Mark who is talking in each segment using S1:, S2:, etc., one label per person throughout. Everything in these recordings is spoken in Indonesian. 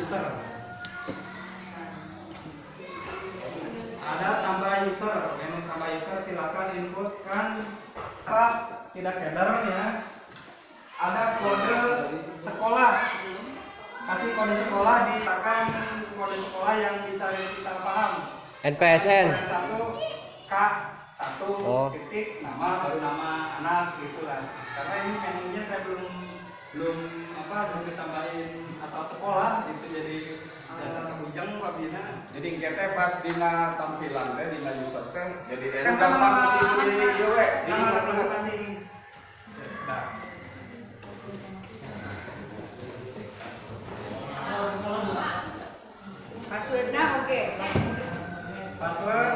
S1: user. Ada tambah user, menu tambah user silakan inputkan apa tidak header ya. Ada kode sekolah, kasih kode sekolah, disertakan kode sekolah yang bisa kita paham.
S2: NPSN.
S1: Satu K 1 titik nama baru nama anak gitulah. Karena ini menunya saya belum ditambahin asal sekolah itu jadi dasar kebujang Pak Bina.
S3: Jadi kita pas dina tampilan teh dina user teh jadi gampang sih di ieu we di
S1: masing-masing. Ya sudah.
S4: Passwordnya oke.
S1: Password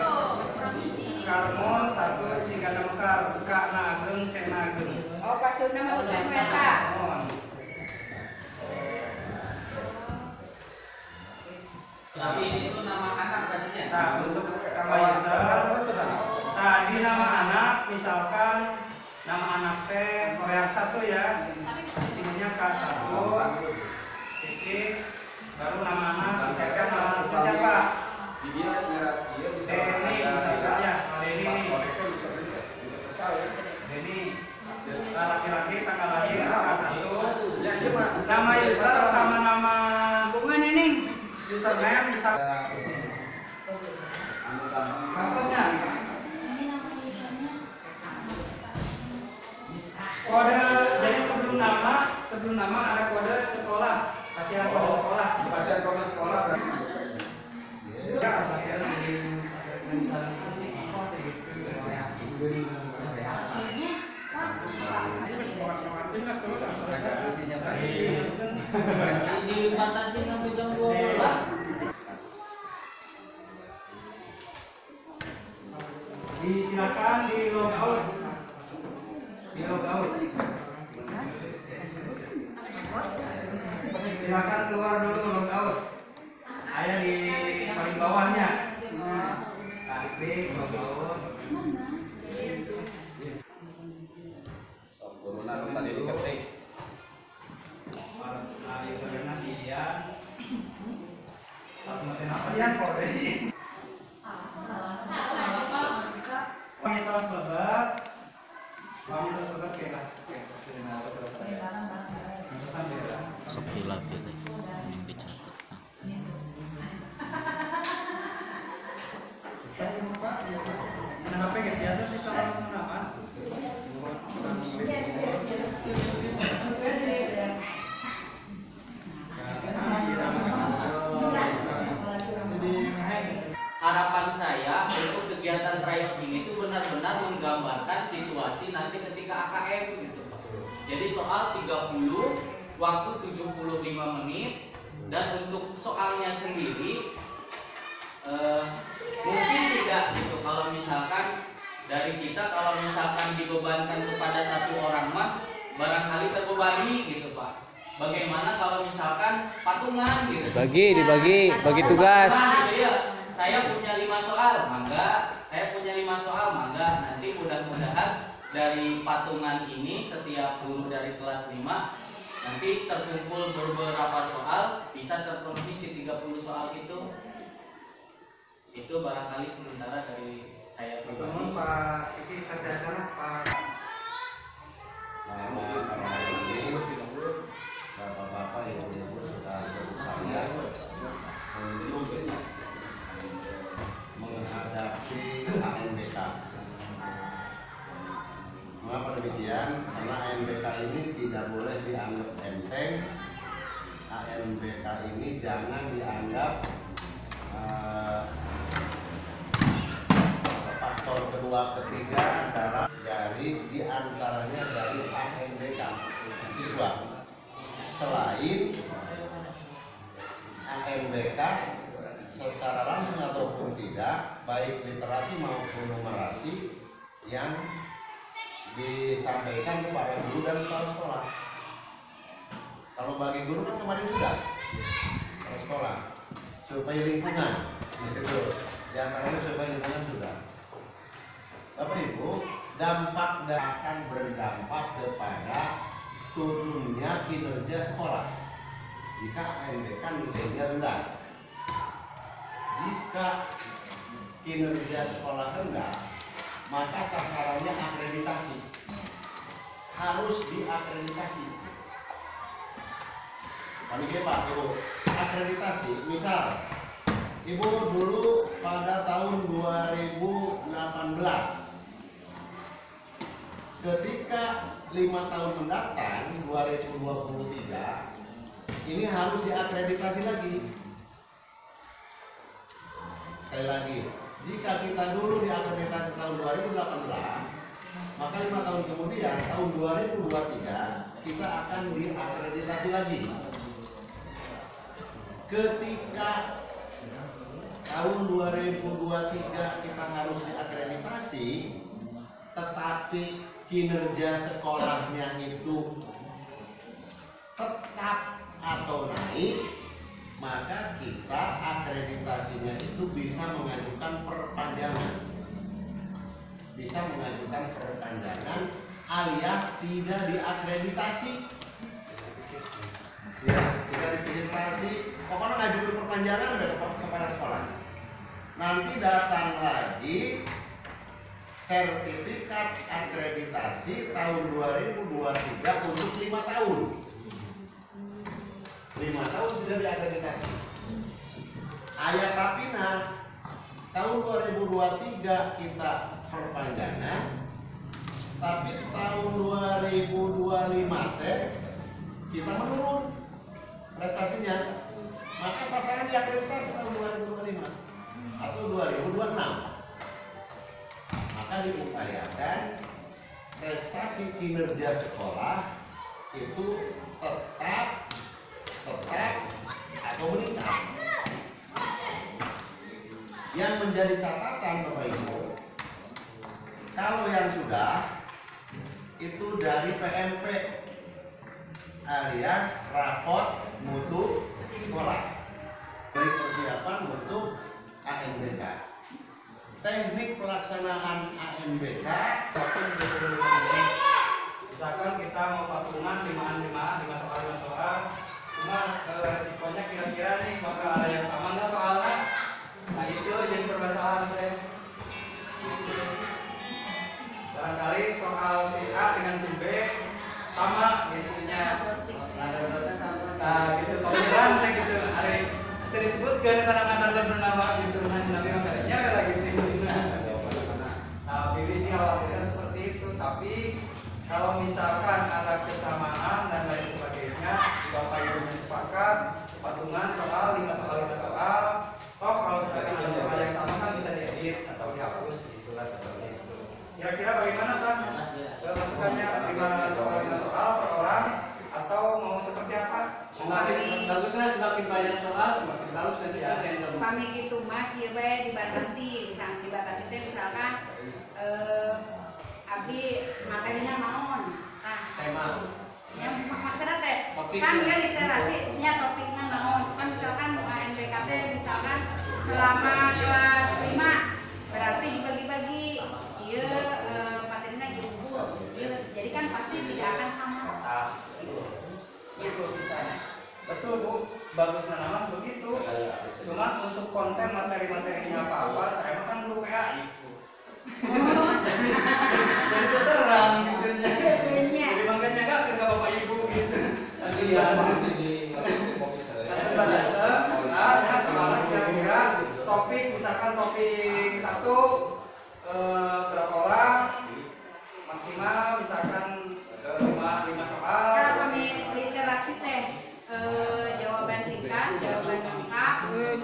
S1: Karmon 1 jika nemkar buka nageng cek nageng.
S4: Oh, passwordnya mau meta.
S5: Tapi ini tuh nama anak berarti ya?
S1: Nah, untuk nama user, nah di nama anak misalkan nama anak teh Korea 1 ya, di sininya K1 titik baru nama anak misalkan nama siapa?
S3: di dia merah dia bisa
S1: Denny misalkan ya, Denny
S3: passwordnya bisa kesal ya.
S1: Denny laki-laki tanggal lahir K1
S3: Ya iya Pak.
S1: nama user sama nama
S4: Hubungan ini.
S1: username bisa contohnya kode. Jadi sebelum nama ada kode sekolah, kasih kode sekolah.
S3: Pasien kode sekolah berarti.
S1: Ya, saya lagi mencari
S5: Dibatasi sampai jam 12.
S1: Silakan di log out. Silakan keluar dulu log out. Ada di paling bawahnya. Nah, klik log out.
S3: Turunan tadi diketik.
S1: Nah, usernya dia. Pas matiin apa dia kode. Wanita sobat kayak
S5: Sekilas gitu yang dicatat.
S1: Kenapa kayak biasa sih sama nama?
S5: Harapan saya untuk kegiatan tryout ini itu benar-benar menggambarkan situasi nanti ketika AKM gitu. Jadi soal 30, waktu 75 menit, dan untuk soalnya sendiri mungkin tidak gitu kalau misalkan dari kita kalau misalkan dibebankan kepada satu orang mah barangkali terbebani gitu Pak. Bagaimana kalau misalkan patungan gitu?
S2: Bagi tugas.
S5: Iya. Saya punya 5 soal, mangga. Saya punya 5 soal, mangga. Nanti mudah-mudahan dari patungan ini setiap guru dari kelas 5 nanti terkumpul beberapa soal bisa terpenuhi si 30 soal itu. Itu barangkali sementara dari saya
S1: Teman
S5: pribadi.
S1: Pak, ini saya acara Pak.
S6: Bapak-bapak ibu-ibu sudah berupaya untuk menghadapi ANBK. Mengapa demikian? Karena ANBK ini tidak boleh dianggap enteng. ANBK ini jangan dianggap faktor kedua ketiga adalah dari diantaranya dari ANBK siswa. Selain ANBK secara langsung ataupun tidak, baik literasi maupun numerasi yang disampaikan kepada guru dan kepala sekolah. Kalau bagi guru kan kemarin sudah kepala sekolah, supaya lingkungan, gitu. Di antaranya supaya lingkungan sudah. Bapak Ibu, dampak akan berdampak kepada turunnya kinerja sekolah jika ANBK nilainya rendah. Jika kinerja sekolah rendah, maka sasarannya akreditasi. Harus diakreditasi. Kami Pak, Ibu, akreditasi. Misal, Ibu dulu pada tahun 2018, ketika 5 tahun mendatang 2023, ini harus diakreditasi lagi. Sekali lagi, jika kita dulu diakreditasi tahun 2018, maka 5 tahun kemudian tahun 2023 kita akan diakreditasi lagi. Ketika tahun 2023 kita harus diakreditasi, tetapi kinerja sekolahnya itu tetap atau naik, maka kita akreditasinya itu bisa mengajukan perpanjangan. Bisa mengajukan perpanjangan alias tidak diakreditasi. Ya, tidak diakreditasi, pokoknya ngajukan perpanjangan kepada sekolah. Nanti datang lagi sertifikat akreditasi tahun 2023 untuk 5 tahun. 5 tahun sudah diakreditasi. Ayat Tapina tahun 2023 kita perpanjangan, tapi tahun 2025 kita menurun prestasinya, maka sasaran diakreditasi tahun 2025 atau 2026. Maka diupayakan prestasi kinerja sekolah itu tetap atau meningkat. Yang menjadi catatan Bapak Ibu, kalau yang sudah itu dari PMP alias raport mutu sekolah, dari persiapan untuk ANBK. Teknik pelaksanaan ANBK,
S1: misalkan kita mau patungan 5 soal, cuma resikonya kira-kira nih bakal ada yang sama nggak soalnya. Nah itu jadi permasalahan teh. Barangkali soal si A dengan si B sama gitunya. Nah gitu toleran teh gitu. Ada itu disebutkan kadang-kadang bernama gitu. Nah tapi makanya ada lagi gitu. Nah Bibi ini khawatirkan seperti itu. Tapi kalau misalkan ada kesamaan dan lain sebagainya, Bapak Ibunya sepakat patungan soal 5 soal. Toh kalau misalkan ada soal yang sama kan bisa diedit atau dihapus, itulah seperti itu. Kira-kira bagaimana kan? Masukannya 5 soal per orang atau mau seperti apa?
S5: Semakin bagusnya semakin banyak soal semakin bagus nanti
S1: Ya.
S5: random.
S4: Kami gitu mah kieu bae dibatasi, misalkan dibatasi teh misalkan abdi materinya naon. Nah,
S5: Tema.
S4: yang maksudnya teh
S5: Topik.
S4: kan dia literasi nya topiknya naon. Kan misalkan ANBK teh misalkan selama kelas 5 berarti dibagi-bagi. Ieu materinya ieu. Jadi kan pasti tidak akan sama.
S1: Itu bisa. Betul Bu, bagusnya nama begitu. Cuman untuk konten materi-materinya apa saya mah kan guru PAI. Jadi terang gitu nya. Jadi makanya enggak ke Bapak Ibu gitu.
S3: Nanti ya pasti di kopi
S1: Kan
S3: saya.
S1: ada soalnya kira-kira topik misalkan topik 1 berapa orang maksimal misalkan 5 soal.
S4: Kalau kami literasi teh jawaban singkat, jawaban lengkap,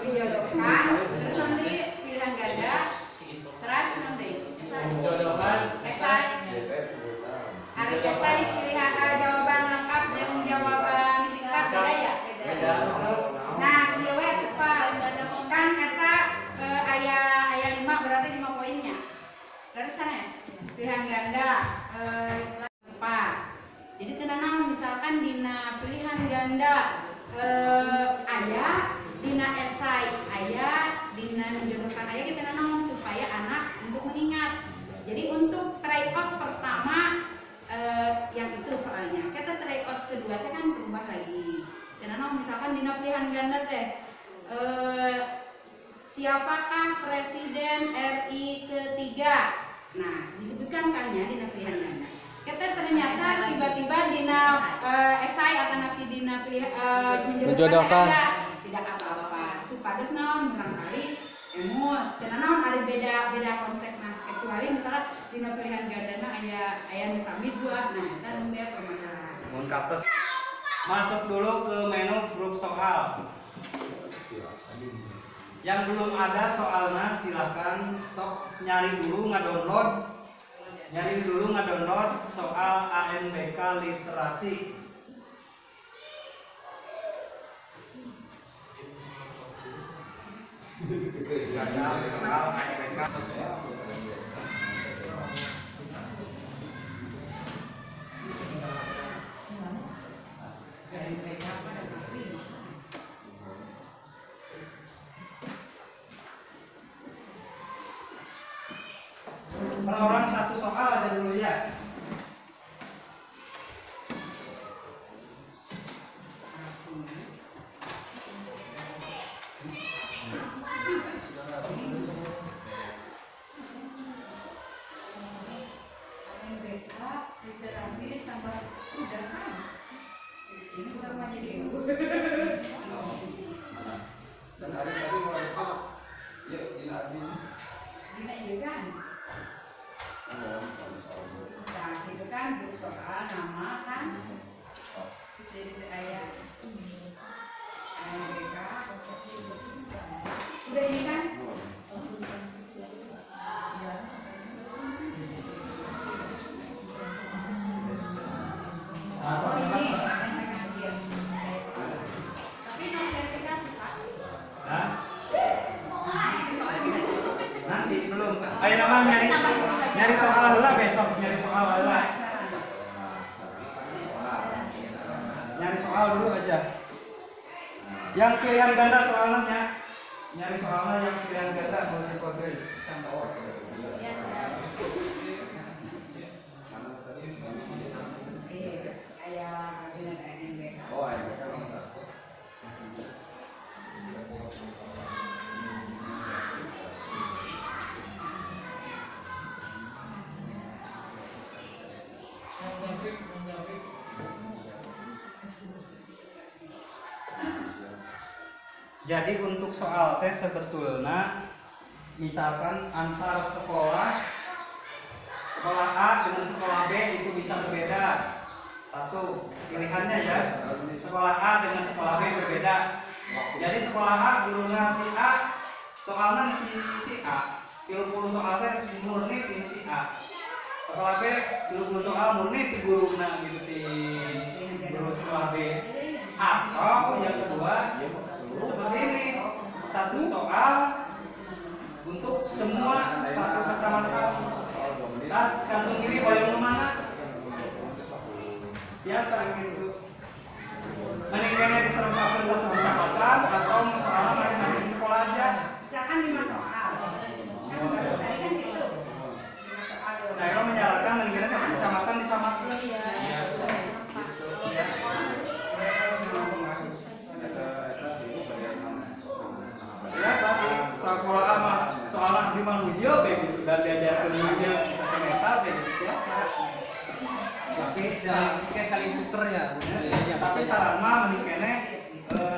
S4: dijodohkan, terus nanti pilihan ganda, terus nanti
S5: Jodohan.
S4: esai, ada esai pilihan jawaban lengkap dan jawaban singkat beda ya.
S5: Beda.
S4: Nah, kieu we tepat. Kan eta aya 5 berarti 5 poinnya. Terus sanes pilihan ganda 4. Jadi kena naon misalkan dina pilihan ganda aya dina esai aya dina menjodohkan aya kita naon supaya anak untuk mengingat. Jadi untuk tryout pertama yang itu soalnya kita tryout kedua itu kan berubah lagi. Karena misalkan dina pilihan ganda teh siapakah presiden RI ketiga? Nah, disebutkan kan ya dina pilihan ganda. Kita ternyata tiba-tiba dina esai atau napi dina pilihan
S2: Menjodohkan.
S4: tidak apa-apa. Supados naon barangkali emut karena naon ada beda konsepna. Kecuali misalnya dina pilihan gandana aya nu sami dua. Nah, eta nu bea permasalahan.
S1: Mun katos masuk dulu ke menu grup soal. Yang belum ada soalnya silahkan sok nyari dulu ngedownload soal ANBK literasi. Ada soal ANBK. Per orang satu soal aja dulu ya.
S4: ANBK literasi tambah udah kan. Ini bukan mah jadi
S3: Dan hari tadi mau ada ya dina
S4: dina iya kan. Nah, itu kan grup soal nama kan. Jadi ayat ANBK udah ini kan. Oh ini ANBK kajian budaya sekolah. Tapi notifikasi Pak.
S1: Hah? Nanti belum. Ayo nama nyari soal heula besok, nyari soal heula. Nyari soal dulu aja. Yang pilihan ganda soalnya nyari soalnya yang pilihan ganda multiple choice.
S4: Ayah kabinet ANBK.
S3: oh ya kan
S1: Jadi untuk soal tes sebetulnya misalkan antar sekolah A dengan sekolah B itu bisa berbeda. Satu pilihannya ya, sekolah A dengan sekolah B berbeda. Jadi sekolah A guruna si A, soalnya nanti si A, 30 soal tes si murni tim si A. Sekolah B 30 soal murni ti guruna gitu di guru sekolah B. Atau yang kedua seperti ini, satu soal untuk semua satu kecamatan. Nah, kantung ini hoyong mana? Biasa gitu. Mending kayaknya diserempakkan satu kecamatan atau soalnya masing-masing sekolah aja.
S4: Misalkan 5 soal. Kan baru tadi kan gitu. 5 soal.
S1: Saya menyarankan mendingan satu kecamatan disamakan.
S4: Iya.
S1: Biasa sih, sekolah ama soalnya di manusia begitu dan diajarkan dunia satu meta begitu biasa. Tapi
S2: Kayak saling tuker ya.
S1: tapi saran mah mending kene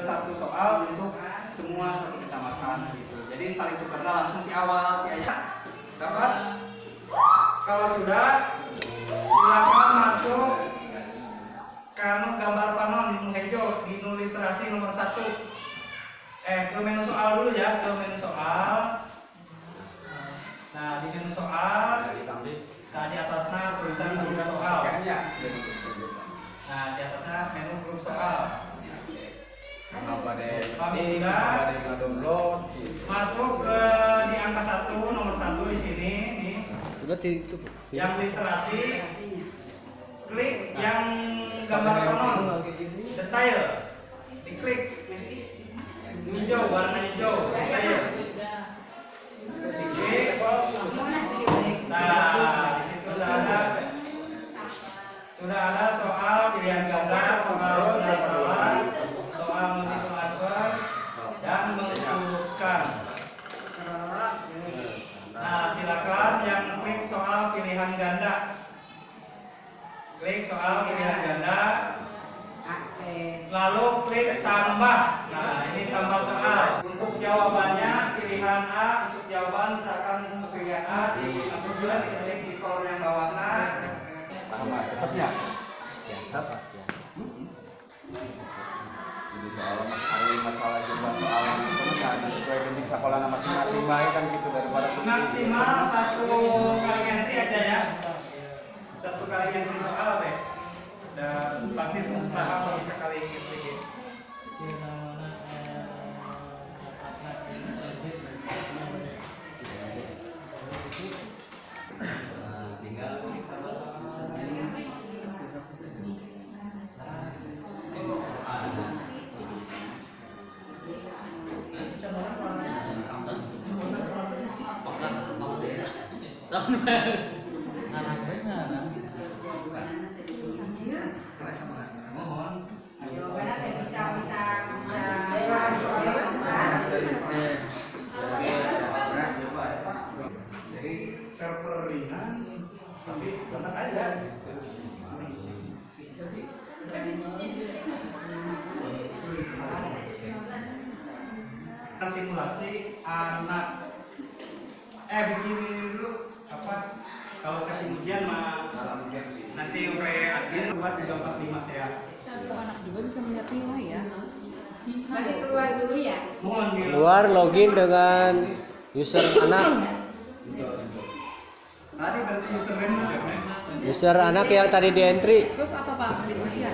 S1: satu soal untuk semua satu kecamatan gitu. Jadi saling tukernya langsung di awal di ayat. Dapat? Kalau sudah silakan masuk ke gambar panon di hijau di literasi nomor 1. Ke menu soal dulu ya, ke menu soal. Nah, di menu soal, nah di atasnya tulisan grup soal. Nah, di atasnya menu grup soal. Kami sudah
S3: download
S1: masuk ke di angka 1, nomor 1 di sini nih.
S2: Berarti itu.
S1: Yang literasi, klik yang gambar panon, detail, diklik. Hijau, warna hijau, detail. Klik. Nah, di situ sudah ada soal pilihan ganda, soal benar salah, soal pilihan ganda. Lalu klik tambah. Nah, ini tambah soal. Untuk jawabannya pilihan A, untuk jawaban misalkan pilihan A langsung juga diketik di kolom yang bawahnya.
S3: Paham nggak? Cepatnya.
S2: Biasa Pak. Ya.
S3: Jadi soal ada 5 soal jumlah soal itu kan sesuai dengan sekolah masing-masing baik kan gitu daripada
S1: Maksimal 1 kali entry aja ya. 1 kali entry soal deh. Dan pasti terus paham kalau bisa kali entry gitu.
S4: Jawabannya teh bisa.
S1: Jadi server ringan tapi benar aja. Simulasi anak bikin dulu apa kalau setting ujian mah nanti sampai akhir buat 345 ya.
S7: Anak juga bisa melihat nilai ya.
S4: Berarti keluar dulu ya.
S1: Mohon di
S2: Keluar login dengan user anak.
S1: Tadi berarti username
S2: User anak yang tadi di entry.
S7: Terus apa Pak? Ambil ujian.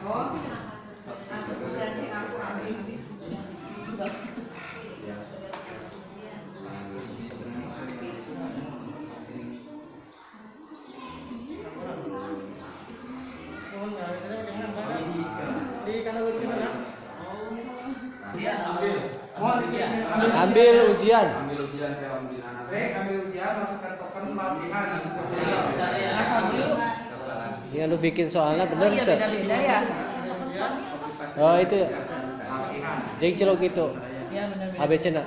S4: Oh. Aku berarti aku ambil.
S2: Ambil ujian.
S3: ambil ujian kayak ambil anak.
S1: ambil ujian masukkan token latihan.
S7: Asal dulu.
S2: Yang lu bikin soalnya bener
S7: Iya
S2: tuh.
S7: beda-beda ya.
S2: Oh itu ya.
S1: Latihan.
S2: Jadi celok gitu.
S7: Iya benar-benar.
S2: ABC nak.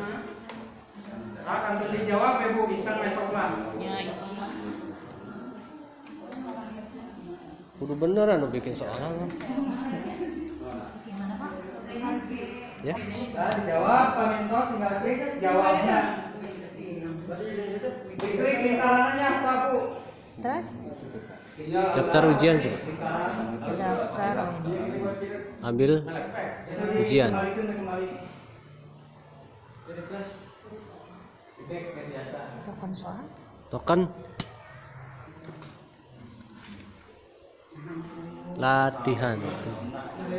S1: Akan dijawab ya Bu, bisa besok lah.
S7: Ya isi.
S2: Kudu beneran lu bikin soalnya. Ya.
S1: Nah, dijawab Pak Mintos tinggal klik jawabnya. Klik lingkarannya apa Bu?
S7: Terus?
S2: Daftar ujian coba.
S7: Daftar.
S2: Ambil ujian.
S7: Token soal.
S2: Token. Latihan.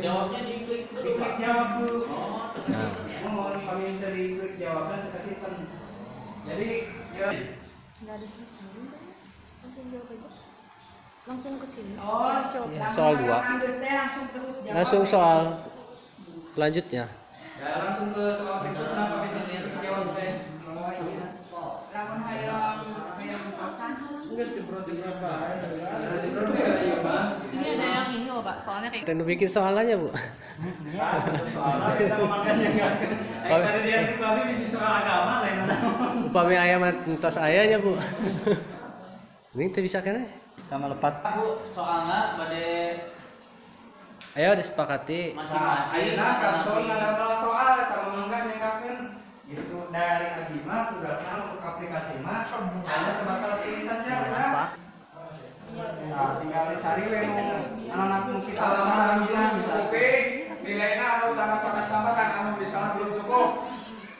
S5: Jawabnya diklik
S1: Diklik jawab dulu.
S2: Nah.
S1: Mohon Pak Mintos diklik jawabnya dikasih pen. Jadi ya.
S7: Enggak ada selesai. Langsung jawab aja. Langsung ke sini.
S4: Oh,
S2: Soal 2.
S4: langsung terus jawab.
S2: Langsung soal selanjutnya.
S1: Ya langsung ke soal berikutnya Pak Mintos diklik jawab teh.
S4: Oh iya. Lamun hayang pasang.
S7: Ini ada yang ini loh Pak. Soalnya kayak
S2: Kita bikin soalannya Bu.
S1: Soalnya kita makannya enggak. Tadi dia tadi bisa soal agama lain mana.
S2: Upami ayam entos ayahnya Bu. Ini teh bisa kan? Sama lepat.
S5: Bu, soalnya pada
S2: Ayo disepakati.
S5: masing-masing
S1: Ayeuna kantor ngadapal soal kalau mangga nyengkakeun gitu dari Agima tugasnya untuk aplikasi mah hanya sebatas ini saja udah. Nah, tinggal dicari we nu anak-anak nu kita
S3: Kalau
S1: usaha
S3: misalnya
S1: Agima
S3: belum
S1: bisa.
S3: cukupi, nilainya anu tanda pakat sama kan anu misalnya belum cukup.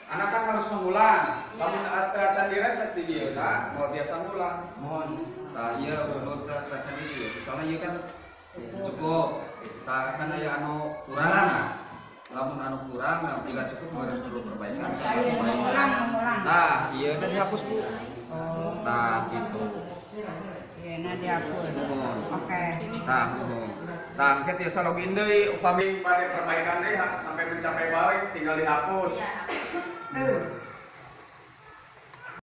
S3: Anak kan harus mengulang. Lamun acan direset di dia kan, mau biasa ngulang.
S1: Mohon.
S3: Nah, iya menurut acan itu. Misalnya iya kan cukup. Nah, kan aya anu kurang. Lamun anu kurang, nah bila cukup meureun perlu perbaikan.
S4: Mengulang.
S3: Nah, iya kan dihapus Bu. Nah, gitu.
S4: Iya, nah dihapus.
S3: Mohon.
S4: Oke.
S3: Nah, nah, angkat biasa login deui upami pada perbaikan deui sampai mencapai balik tinggal dihapus.